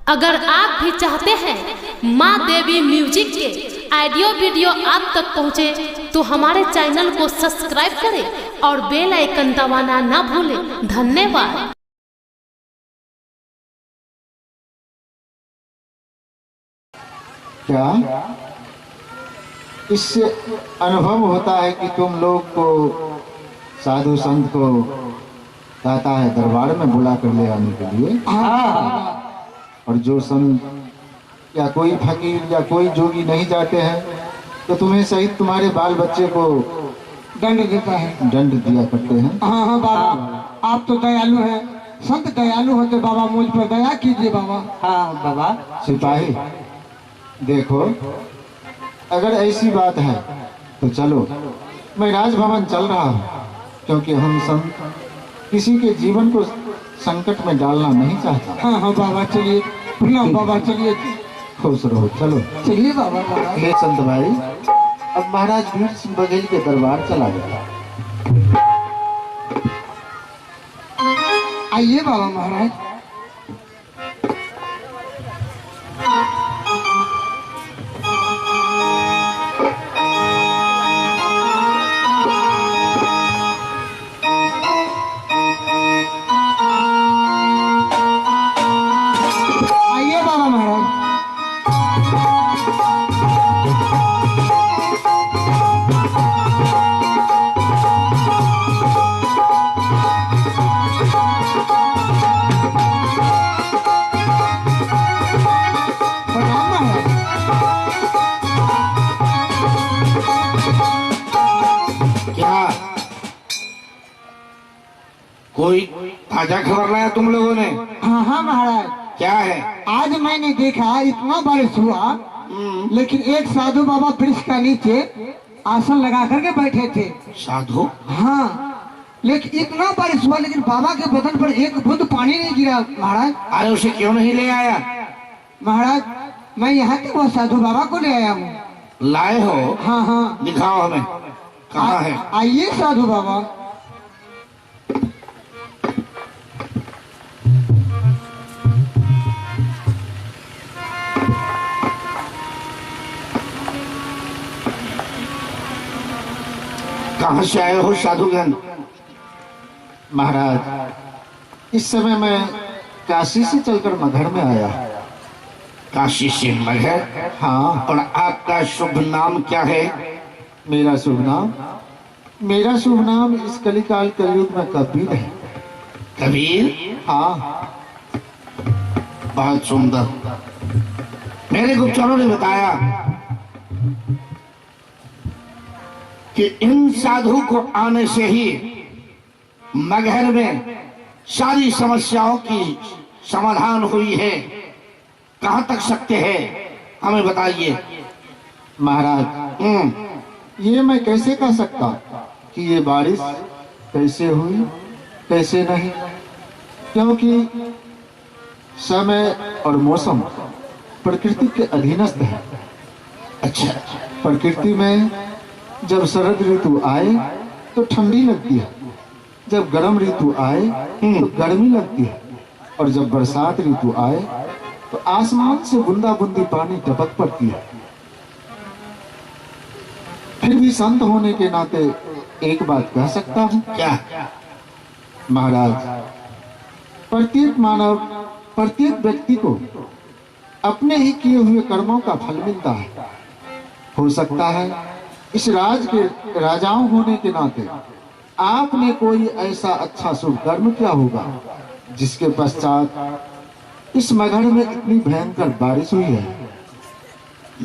अगर आप भी चाहते हैं माँ देवी म्यूजिक के ऑडियो वीडियो आप तक पहुँचे तो हमारे चैनल को सब्सक्राइब करें और बेल आइकन दबाना ना भूलें। धन्यवाद। क्या इससे अनुभव होता है कि तुम लोग को साधु संत को कहता है दरबार में बुला कर ले आने के लिए? हाँ। और जो संत या कोई फकीर या कोई जोगी नहीं जाते हैं तो तुम्हें सहित तुम्हारे बाल बच्चे को दंड देता है, दंड दिया करते हैं। हाँ हाँ बाबा, आप तो दयालु हैं, संत दयालु होते बाबा, मुझ पर दया कीजिए बाबा। हाँ बाबा। सिपाही देखो, अगर ऐसी बात है तो चलो, मैं राजभवन चल रहा हूँ, क्योंकि हम संत किसी के जीवन को संकट में डालना नहीं चाहता। हाँ हाँ बाबा चलिए, प्रणाम बाबा, चलिए। खुश रहो, चलो चलिए बाबा। बाबा हे संत भाई, अब महाराज वीर सिंह बघेल के दरबार चला गया। आइए बाबा महाराज। कोई ताजा खबर लाया तुम लोगों ने? हाँ हाँ महाराज। क्या है? आज मैंने देखा इतना बारिश हुआ, लेकिन एक साधु बाबा वृक्ष का नीचे आसन लगा करके बैठे थे। साधु? हाँ, लेकिन इतना बारिश हुआ लेकिन बाबा के बदन पर एक बूंद पानी नहीं गिरा महाराज। अरे उसे क्यों नहीं ले आया? महाराज मैं यहाँ के वो साधु बाबा को ले आया हूँ। लाए हो? हाँ हाँ। दिखाओ हमें, कहाँ है? आइए साधु बाबा। कहाँ से आए हो साधुगण? महाराज इस समय मैं काशी से चलकर मगहर में आया। काशी से मगहर? हाँ। और आपका शुभ नाम क्या है? मेरा शुभ नाम इस कलिकाल कलयुग में कबीर है। कबीर? हाँ। बहुत सुंदर। मेरे गुप्तचरों ने बताया कि इन साधु को आने से ही मगहर में सारी समस्याओं की समाधान हुई है। कहाँ तक सत्य है हमें बताइए। महाराज ये मैं कैसे कह सकता कि ये बारिश कैसे हुई कैसे नहीं, क्योंकि समय और मौसम प्रकृति के अधीनस्थ है। अच्छा। प्रकृति में जब शरद ऋतु आए तो ठंडी लगती है, जब गर्म ऋतु आए तो गर्मी लगती है, और जब बरसात ऋतु आए तो आसमान से बूंदा बूंदी पानी टपक पड़ती है। फिर भी संत होने के नाते एक बात कह सकता हूँ। क्या? महाराज प्रत्येक मानव, प्रत्येक व्यक्ति को अपने ही किए हुए कर्मों का फल मिलता है। हो सकता है इस राज के राजाओं होने के नाते आपने कोई ऐसा अच्छा शुभ कर्म किया होगा जिसके पश्चात इस मगहर में इतनी भयंकर बारिश हुई है।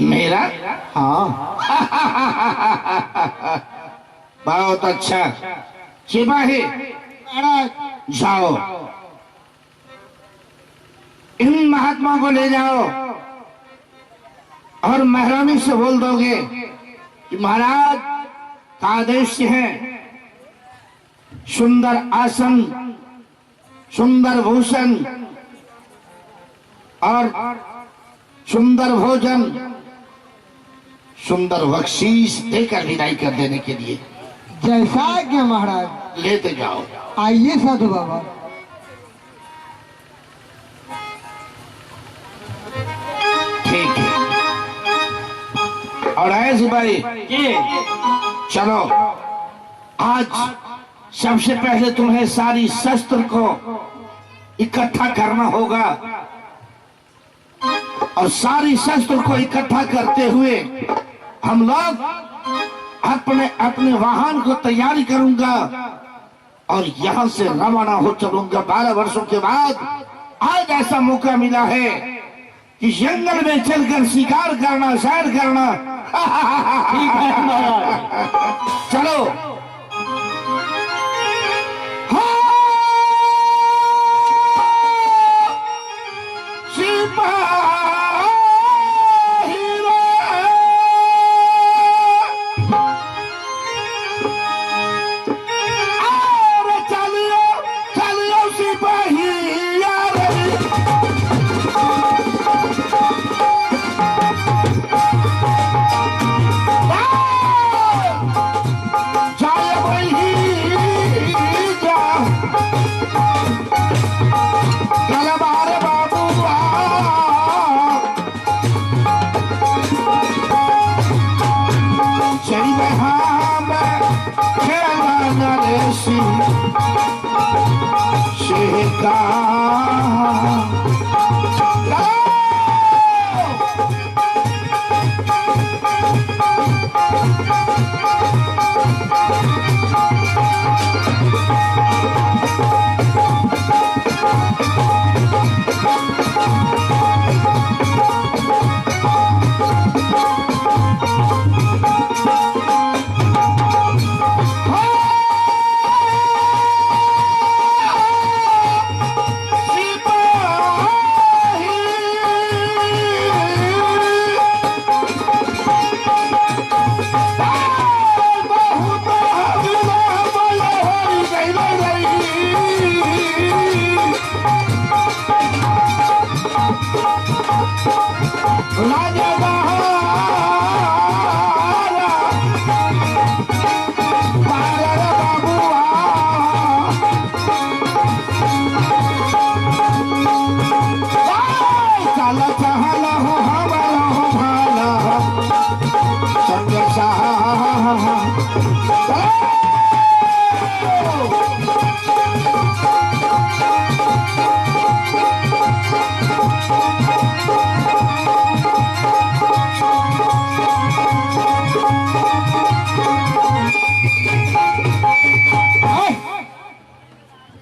मेरा? हाँ। बहुत अच्छा। सिपाही जाओ, इन महात्मा को ले जाओ और महारानी से बोल दोगे कि महाराज का आदेश है, सुंदर आसन, सुंदर भूषण और सुंदर भोजन, सुंदर बख्शीश देकर विदाई कर देने के लिए। जैसा आज्ञा महाराज। लेते जाओ। आइए साधु बाबा। ठीक है। और ऐसे भाई चलो, आज सबसे पहले तुम्हें सारी शस्त्र को इकट्ठा करना होगा और सारी शस्त्र को इकट्ठा करते हुए हम लोग अपने अपने वाहन को तैयारी करूंगा और यहां से रवाना हो चलूंगा। 12 वर्षों के बाद आज ऐसा मौका मिला है कि जंगल में चलकर शिकार करना, सैर करना। ठीक है महाराज। चलो।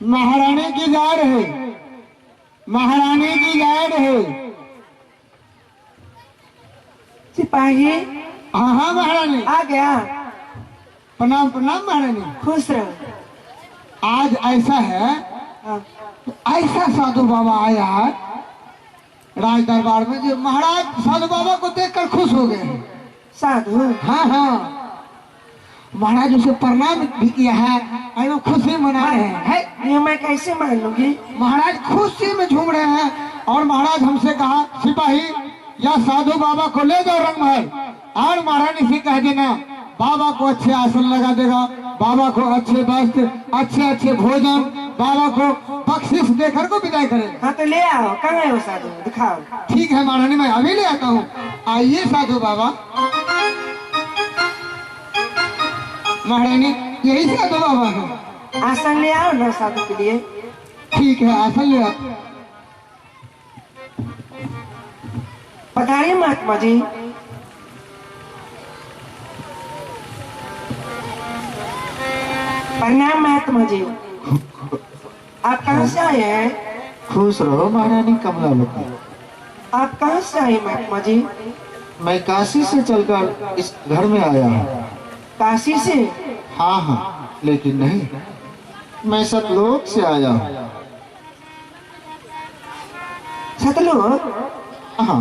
महारानी की गाड़ है, महारानी की गाड़ है। सिपाही हाँ हाँ महारानी, आ गया। प्रणाम प्रणाम महारानी। खुश रहो। आज ऐसा है, हाँ, ऐसा साधु बाबा आया है राज दरबार में, जो महाराज साधु बाबा को देखकर खुश हो गए। साधु? हाँ हाँ, महाराज उसे प्रणाम भी किया है, वो खुशी मना रहे हैं। ये मैं कैसे मान लूंगी? महाराज खुशी में झूम रहे हैं। और महाराज हमसे कहा, सिपाही या साधु बाबा को ले जाओ रंगमहल और महारानी से कह देना बाबा को अच्छे आसन लगा देगा, बाबा को अच्छे वस्त्र, अच्छे अच्छे भोजन, बाबा को बख्शिश देकर को विदाई करेगा। हाँ तो ले आओ। कहाँ है वो साधु? दिखाओ। ठीक है महारानी, मैं अभी ले आता हूँ। आइए साधु बाबा। महारानी यही साधु बाबा है। आसन ले आओ ना साधु के लिए। ठीक है, आसन ले आओ। पधारिए महात्मा जी। प्रणाम महात्मा जी। आप कहाँ से आए हैं? खुश रहो महारानी कमलावती। आप कहाँ से आए महात्मा जी? मैं काशी से चलकर इस घर में आया हूँ। काशी से? हाँ हाँ, लेकिन नहीं, मैं सतलोक से आया हूँ। सतलोक? हाँ,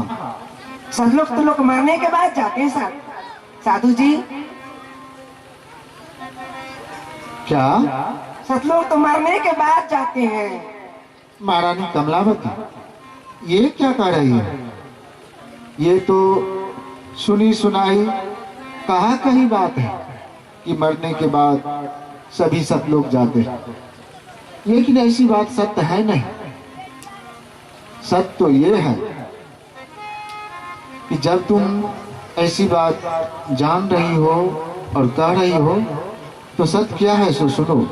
सतलोक तो लोग मरने के बाद जाते हैं साधु जी। क्या? सतलोक तो मरने के बाद जाते हैं। महारानी कमलावती, ये क्या कह रही है? ये तो सुनी सुनाई कहा कही बात है कि मरने के बाद सभी सतलोक जाते हैं, लेकिन ऐसी बात सत्य है नहीं। सत्य तो ये है कि जब तुम ऐसी बात जान रही हो और कह रही हो तो सत्य क्या है सो सुनो।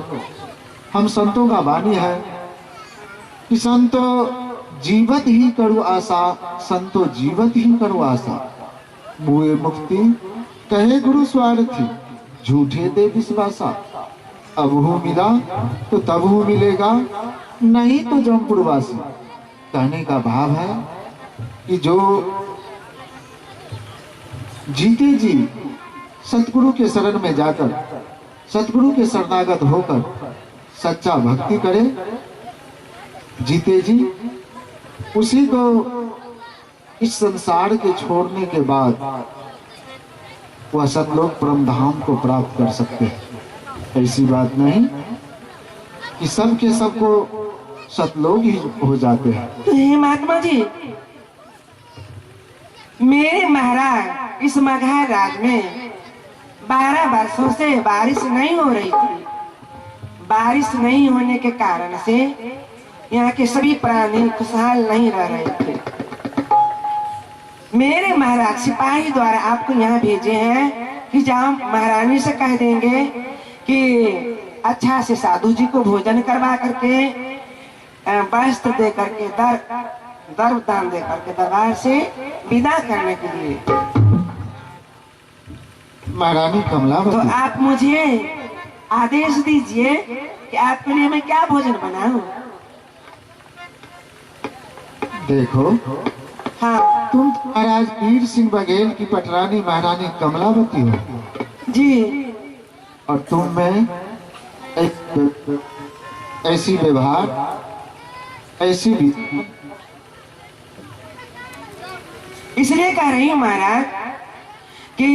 हम संतों का वाणी है कि संतो जीवत ही करो आशा, संतो जीवत ही करो आशा। मुए मुक्ति कहे गुरु स्वार्थी, झूठे दे विश्वासा। अब हूँ मिला तो तब हूँ मिलेगा, नहीं तो जमपुरवासी। कहने का भाव है कि जो जीते जी सतगुरु के शरण में जाकर, सतगुरु के शरणागत होकर सच्चा भक्ति करे, जीते जी, उसी को इस संसार के छोड़ने के बाद वह सतलोक परम धाम को प्राप्त कर सकते हैं। ऐसी बात नहीं कि सब के सबको सतलोक ही हो जाते हैं। तो हे महात्मा जी, मेरे महाराज इस मगहर राज में 12 वर्षों से बारिश नहीं हो रही थी। बारिश नहीं होने के कारण से यहाँ के सभी प्राणी खुशहाल नहीं रह रहे थे। मेरे महाराज सिपाही द्वारा आपको यहाँ भेजे हैं कि जाओ महारानी से कह देंगे कि अच्छा से साधु जी को भोजन करवा करके, वस्त्र दे करके, दर्व दान दे करके दरबार से विदा करने के लिए। महारानी कमलावती, तो आप मुझे आदेश दीजिए कि आपके लिए मैं क्या भोजन बनाऊं। देखो, हाँ तुम महाराज वीर सिंह बघेल की पटरानी महारानी कमलावती हो जी। और तुम में एक ऐसी व्यवहार, ऐसी भी इसलिए कह रही हूँ महाराज कि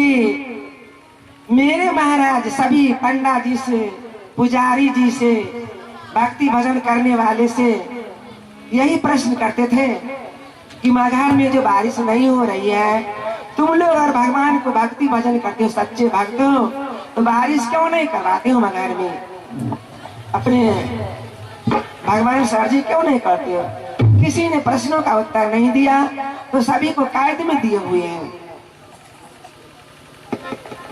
मेरे महाराज सभी पंडा जी से, पुजारी जी से, भक्ति भजन करने वाले से यही प्रश्न करते थे कि मगहर में जो बारिश नहीं हो रही है, तुम लोग और भगवान को भक्ति भजन करते हो, सच्चे भक्त हो, तो बारिश क्यों नहीं करवाते हो मगहर में? अपने भगवान सर जी क्यों नहीं करते हो? किसी ने प्रश्नों का उत्तर नहीं दिया तो सभी को कैद में दिए हुए हैं।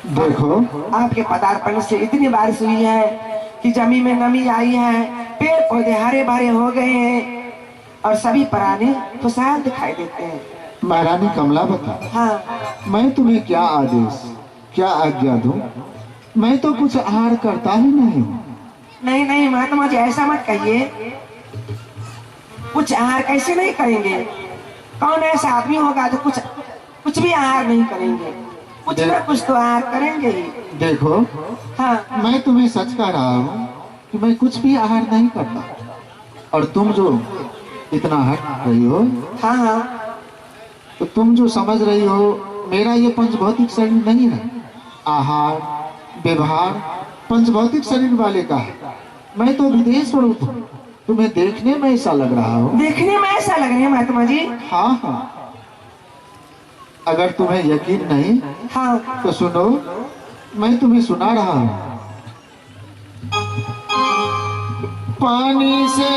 देखो, आपके पदार्पण से इतनी बारिश हुई है कि जमीन में नमी आई है, पेड़ पौधे हरे भरे हो गए हैं और सभी प्राणी खुशहाल दिखाई देते हैं। महारानी कमलावती, हाँ मैं तुम्हें क्या आदेश, क्या आज्ञा दूं? मैं तो कुछ आहार करता ही नहीं हूँ। नहीं नहीं महात्मा जी, ऐसा मत कहिए। कुछ आहार कैसे नहीं करेंगे? कौन ऐसा आदमी होगा जो कुछ भी आहार नहीं करेंगे? कुछ ना कुछ तो आहार करेंगे ही। देखो, हाँ मैं तुम्हें सच कह रहा हूँ कि मैं कुछ भी आहार नहीं करता। और तुम जो इतना हट रही हो, हाँ हाँ तो तुम जो समझ रही हो मेरा ये पंचभौतिक शरीर नहीं है। आहार व्यवहार पंचभौतिक शरीर वाले का है। मैं तो विदेश स्वरूप हूँ। तुम्हें देखने में ऐसा लग रहा हो। देखने में ऐसा लग रहा है महात्मा जी। हाँ हाँ, अगर तुम्हें यकीन नहीं हाँ तो सुनो, मैं तुम्हें सुना रहा हूँ। पानी से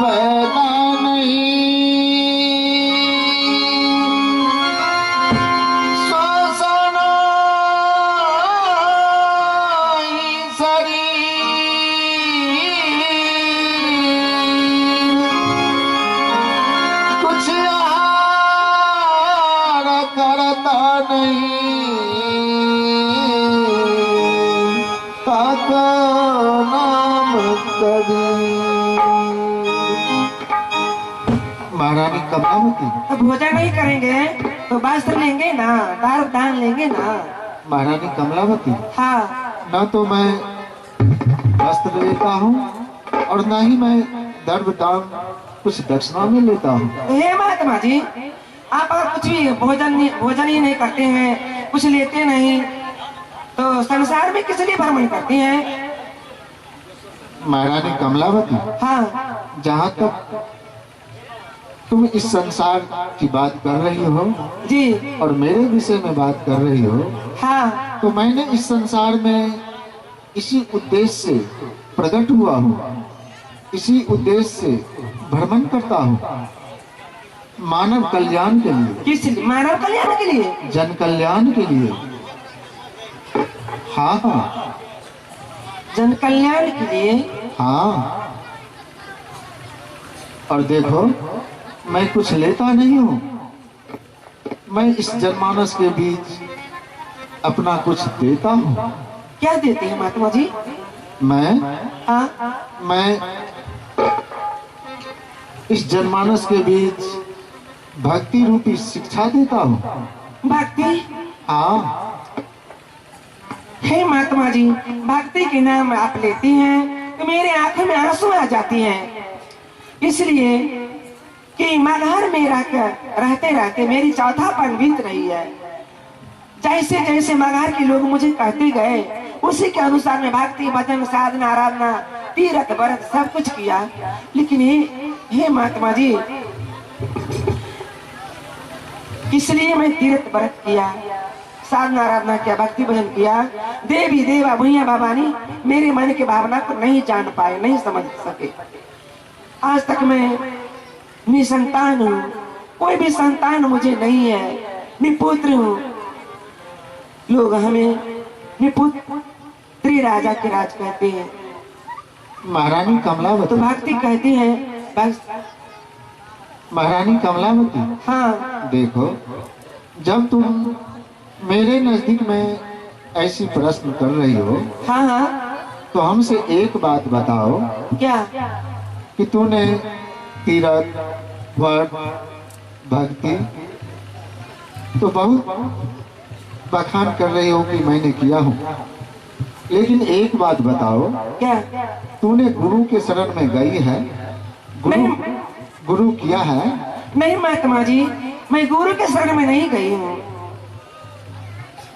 पैदा नहीं, श्वसना ही शरीर, कुछ आहार करता नहीं, ताका नाम कभी। महारानी कमलावती, तो भोजन नहीं करेंगे तो वस्त्र लेंगे ना, दारू दान लेंगे ना। महारानी कमलावती, हाँ न तो मैं वस्त्र लेता हूँ और न ही मैं दर्व दान कुछ दक्षिणा में लेता हूँ। हे महात्मा जी, आप अगर कुछ भी भोजन ही नहीं करते हैं, कुछ लेते नहीं, तो संसार में किस लिए भ्रमण करते हैं? महारानी कमलावती, हाँ जहाँ तक तुम इस संसार की बात कर रही हो जी, और मेरे विषय में बात कर रही हो, हाँ तो मैंने इस संसार में इसी उद्देश्य से प्रकट हुआ हूँ, इसी उद्देश्य से भ्रमण करता हूँ मानव कल्याण के लिए, किस लिए? मानव कल्याण के लिए? जन कल्याण के लिए। हाँ हाँ जन कल्याण के लिए? हाँ। और देखो, मैं कुछ लेता नहीं हूँ, मैं इस जनमानस के बीच अपना कुछ देता हूँ। क्या देते हैं महात्मा जी? मैं इस जनमानस के बीच भक्ति रूपी शिक्षा देता हूँ। भक्ति? हाँ। हे महात्मा जी, भक्ति के नाम आप लेते हैं तो मेरे आंखों में आंसू आ जाती हैं, इसलिए कि मगहर में रहते रहते मेरी चौथापन बीत रही है। जैसे जैसे मगहर के लोग मुझे कहते गए, उसी के अनुसार मैं भक्ति भजन साधना आराधना तीरथ व्रत सब कुछ किया। लेकिन हे महात्मा जी, इसलिए मैं तीरथ व्रत किया, साधना आराधना किया, भक्ति भजन किया, देवी देवा भैया बाबानी मेरे मन की भावना को नहीं जान पाए, नहीं समझ सके। आज तक मैं निसंतान हूँ, कोई भी संतान मुझे नहीं है, निपुत्र हूँ। लोग हमें निपुत्री राजा के राज कहते हैं, महारानी कमलावती। तो भक्ति कहती है बस। महारानी कमलावती, हाँ। देखो, जब तुम मेरे नजदीक में ऐसी प्रश्न कर रही हो, हाँ हाँ, तो हमसे एक बात बताओ क्या? कि तूने तीरथ व्रत भक्ति तो बहुत बखान कर रही हो कि मैंने किया हूँ, लेकिन एक बात बताओ, क्या? तूने गुरु के शरण में गई है? गुरु किया है? नहीं महात्मा जी, मैं गुरु के शरण में नहीं गई हूँ।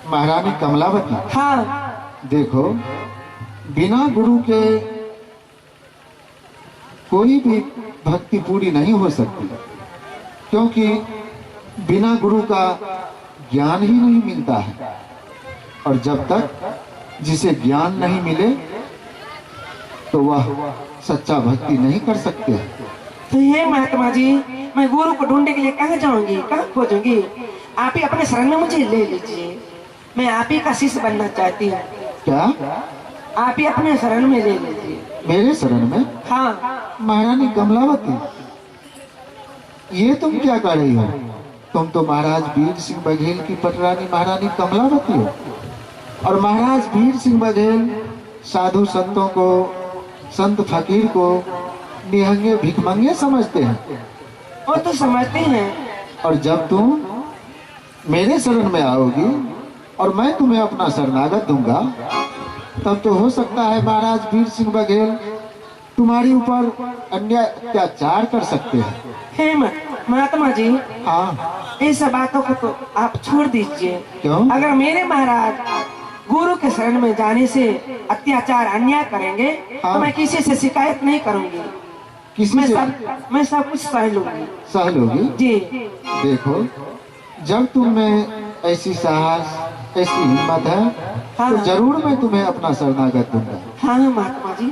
महारानी कमलावती, हाँ। देखो, बिना गुरु के कोई भी भक्ति पूरी नहीं हो सकती, क्योंकि बिना गुरु का ज्ञान ही नहीं मिलता है, और जब तक जिसे ज्ञान नहीं मिले तो वह सच्चा भक्ति नहीं कर सकते। तो ये महात्मा जी, मैं गुरु को ढूंढने के लिए कहाँ जाऊंगी, कहाँ खोजूंगी? आप ही अपने शरण में मुझे ले लीजिए, मैं आप ही का शिष्य बनना चाहती हूँ। क्या? आप ही अपने शरण में ले लीजिए। मेरे शरण में? हाँ। महारानी कमलावती, ये तुम क्या कर रही हो? तुम तो महाराज वीर सिंह बघेल की पटरानी महारानी कमलावती हो, और महाराज वीर सिंह बघेल साधु संतों को, संत फकीर को निहंगे भिखमंगे समझते हैं। वो तो समझते हैं। और जब तुम मेरे शरण में आओगी और मैं तुम्हें अपना शरणागत दूंगा, तब तो हो सकता है महाराज वीर सिंह बघेल तुम्हारे ऊपर अन्याय अत्याचार कर सकते हैं। हे महात्मा जी, हाँ। इन सब बातों को तो आप छोड़ दीजिए। क्यों? अगर मेरे महाराज गुरु के शरण में जाने से अत्याचार अन्याय करेंगे, हाँ। तो मैं किसी से शिकायत नहीं करूंगी। किसी से? मैं सब कुछ सह लूंगी। सह लोगी? जी। देखो, जब तुम में ऐसी साहस, ऐसी हिम्मत है, हाँ। तो जरूर मैं तुम्हें अपना शरणागत दूंगा। हाँ महात्मा जी।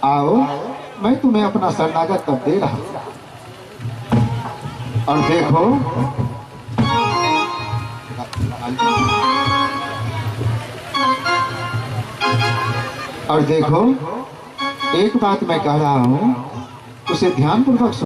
आओ, मैं तुम्हें अपना शरणागत तब दे रहा हूँ। और देखो, एक बात मैं कह रहा हूँ, उसे ध्यानपूर्वक